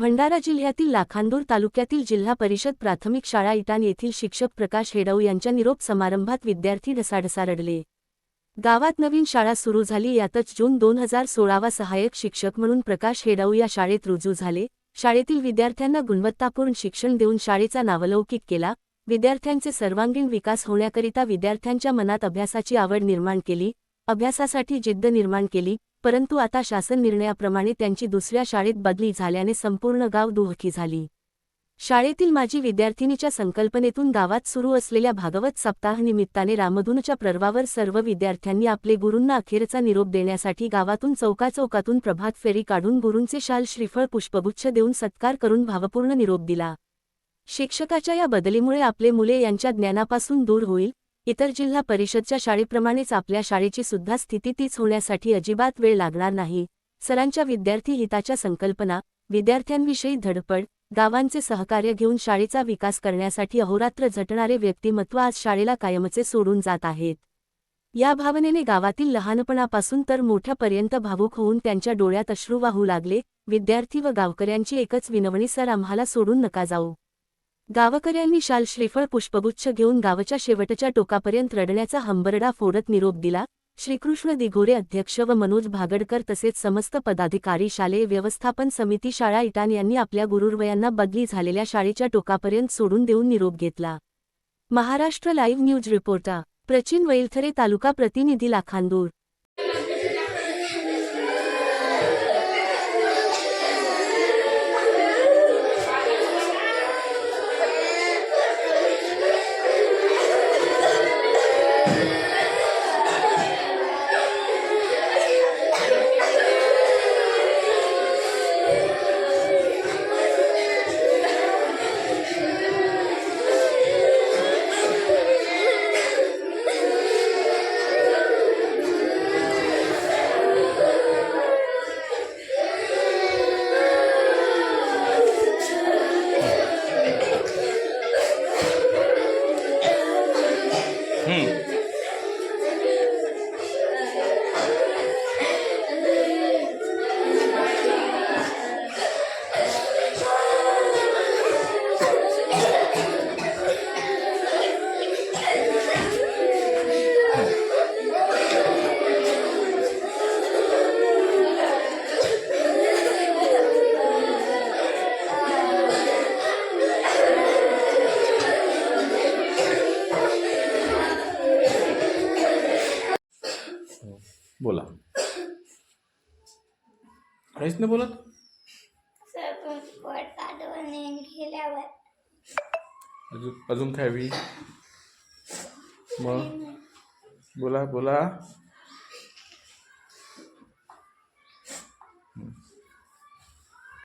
भंडारा जिल्ह्यातील लाखांदूर तालुक्यातील जिल्हा परिषद प्राथमिक शाळा इटान येथील शिक्षक प्रकाश हेडऊ यांच्या निरोप समारंभात विद्यार्थी ढसाढसा रडले। गावात नवीन शाळा सुरू झाली यातच जून 2016 सहाय्यक शिक्षक म्हणून प्रकाश हेडऊ या शाळेत रुजू झाले। शाळेतील विद्यार्थ्यांना गुणवत्तापूर्ण शिक्षण देऊन शाळेचा नावलौकिक केला। विद्यार्थ्यांचे सर्वांगीण विकास होण्याकरिता विद्यार्थ्यांच्या मनात अभ्यासाची आवड निर्माण केली, अभ्यासासाठी जिद्द निर्माण केली। परंतु आता शासन निर्णयाप्रमाणे त्यांची दुसऱ्या शाळेत बदली झाल्याने संपूर्ण गाव दुःखी झाली। शाळेतील माजी विद्यार्थिनीच्या संकल्पनेतून गावात सुरू असलेल्या भागवत सप्ताह निमित्ताने रामधूनच्या पर्वावर सर्व विद्यार्थ्यांनी आपले गुरूंना अखेरचा निरोप देण्यासाठी गावातून चौकाचौकातून प्रभात फेरी काढून गुरूंचे शाल श्रीफळ पुष्पगुच्छ देऊन सत्कार करून भावपूर्ण निरोप दिला। शिक्षकाच्या या बदलीमुळे आपले मुले यांच्या ज्ञानापासून दूर होईल। इतर जिल्हा परिषदच्या शाळेप्रमाणेच आपल्या शाळेची सुद्धा स्थिती तीच होण्यासाठी अजिबात वेळ लागणार नाही। सरांच्या विद्यार्थी हिताच्या संकल्पना, विद्यार्थ्यांविषयी धडपड, गावांचे सहकार्य घेऊन शाळेचा विकास करण्यासाठी अहोरात्र झटणारे व्यक्तिमत्व आज शाळेला कायमचे सोडून जात आहेत। या भावनेने गावातील लहानपणापासून तर मोठ्यापर्यंत भावुक होऊन त्यांच्या डोळ्यात अश्रू वाहू लागले। विद्यार्थी व गावकऱ्यांची एकच विनवणी, सर आम्हाला सोडून नका जाऊ। गावकऱ्यांनी शाल श्रीफळ पुष्पगुच्छ घेऊन गावच्या शेवटच्या टोकापर्यंत रडण्याचा हंबरडा फोडत निरोप दिला। श्रीकृष्ण दिघोरे अध्यक्ष व मनोज भागडकर तसेच समस्त पदाधिकारी, शालेय व्यवस्थापन समिती, शाळा इटान यांनी आपल्या गुरुवर्यांना बदली झालेल्या शाळेच्या टोकापर्यंत सोडून देऊन निरोप घेतला। महाराष्ट्र लाईव्ह न्यूज रिपोर्टर प्रचिन वैलथरे, तालुका प्रतिनिधी लाखांदूर। बोला, काहीच नाही बोलत। अजून काय हवी मग? बोला बोला।